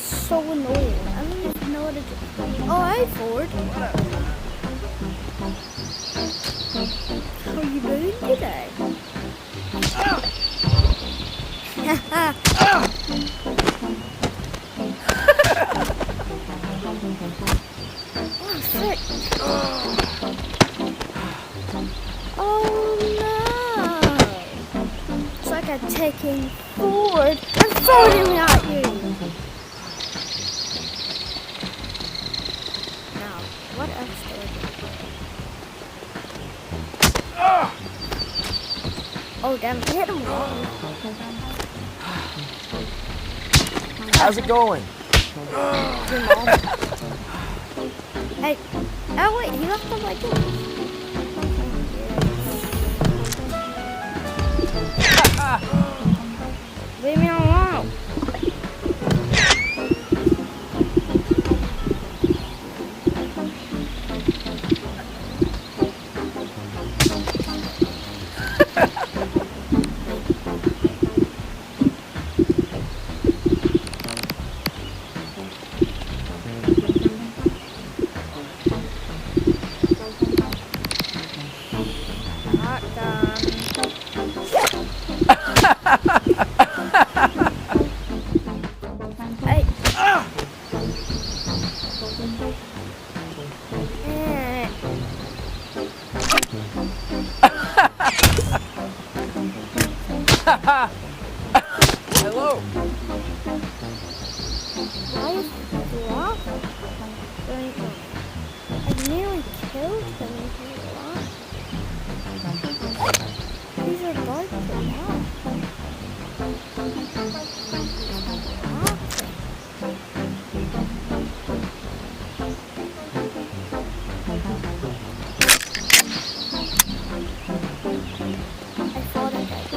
so annoying. I don't even know what to do. Oh, hey, Ford. How are you doing today? Oh, frick. Oh, no. It's like I'm taking Ford and throwing it at you. Now, what else do I do? Oh, damn, hit him. How's it going? Your mom. Hey, oh wait, he left them like this. Leave me alone. Hey. Hello. Why is he lost? I nearly killed him and he lost. These are dark for now. I thought I died.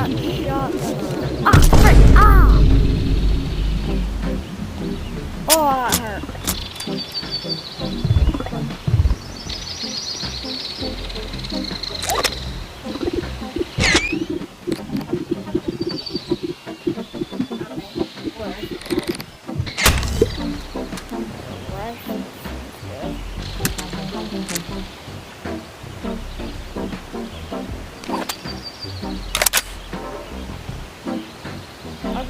that shotgun. Ah, frick! Ah! Oh, that hurt.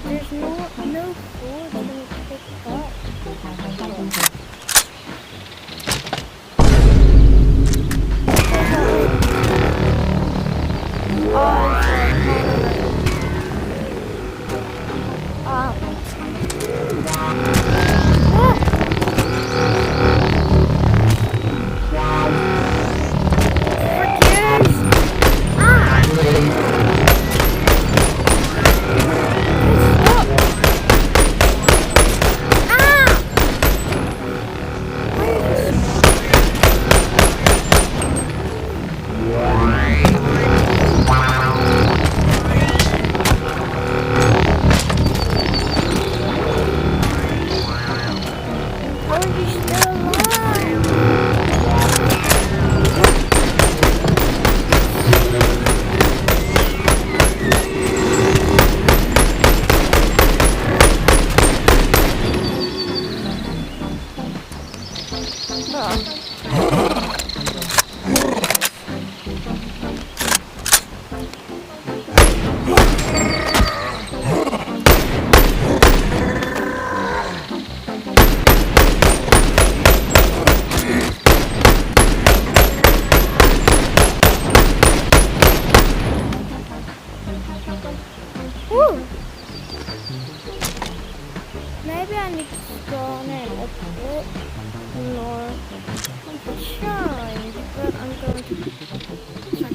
There's no food to pick up. Woo! Maybe I need to go on in a bit more shine, but I'm going to try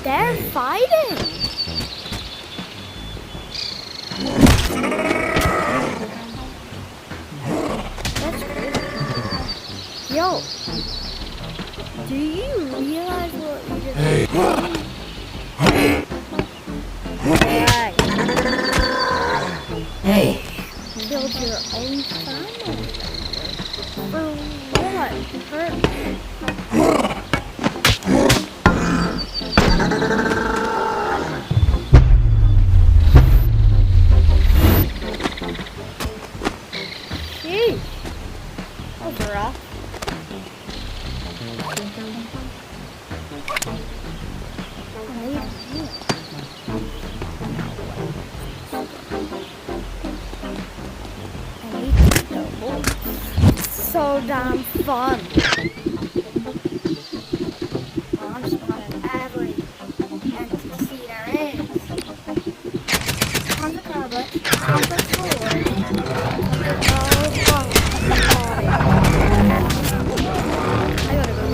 They're fighting! That's crazy. Yo! Do you realize what you just did? Hey! Killed your own family. For what? For... Sheesh. That was rough. So damn fun. I'm spawning every NPC there is. Tons of carpet, tons of swords, I gotta go.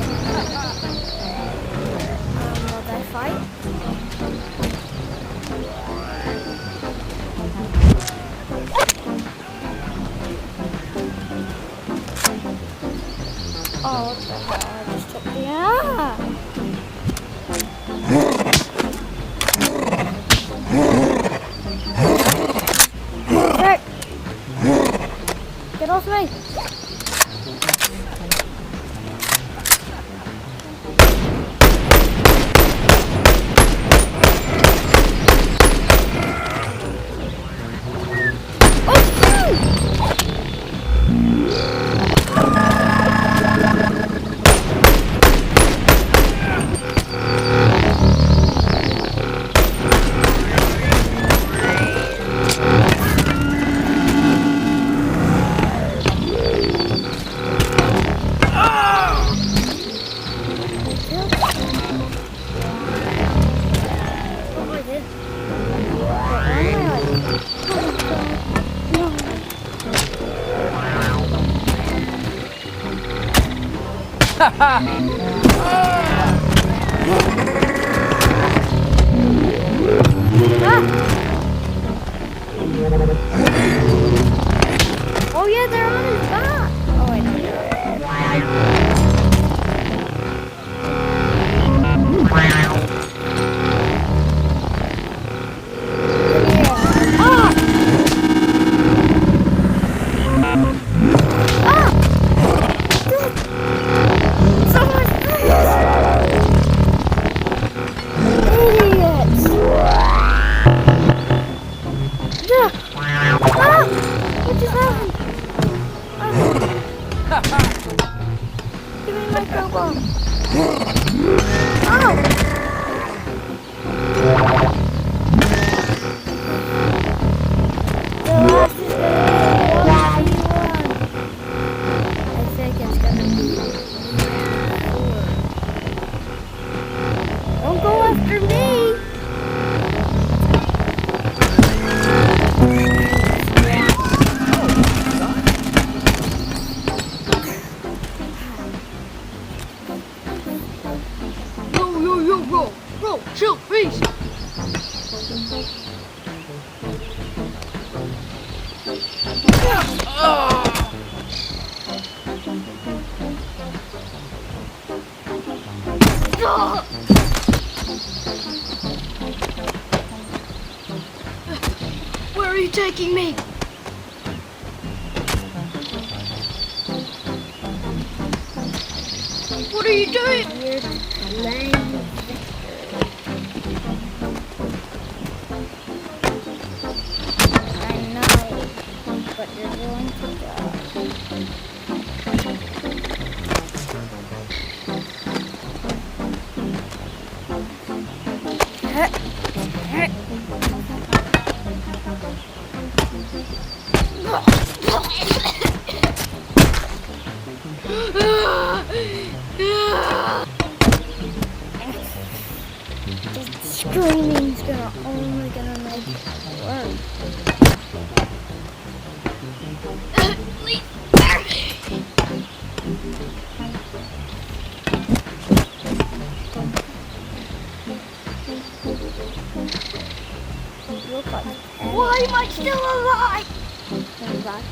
Will they fight? Oh, what the hell? I just took the Rick! Get off me! Oh yeah, they're on his back. Oh wait, no, they're what just happened? Give me my crowbar. Oh! The last is gonna be 1v1. I think it's gonna be 4. Don't go after me! Bro, chill, please. Where are you taking me? What are you doing? You're playing. I know, but you're going to die. Screaming's only gonna make it worse. Why am I still alive? Come back.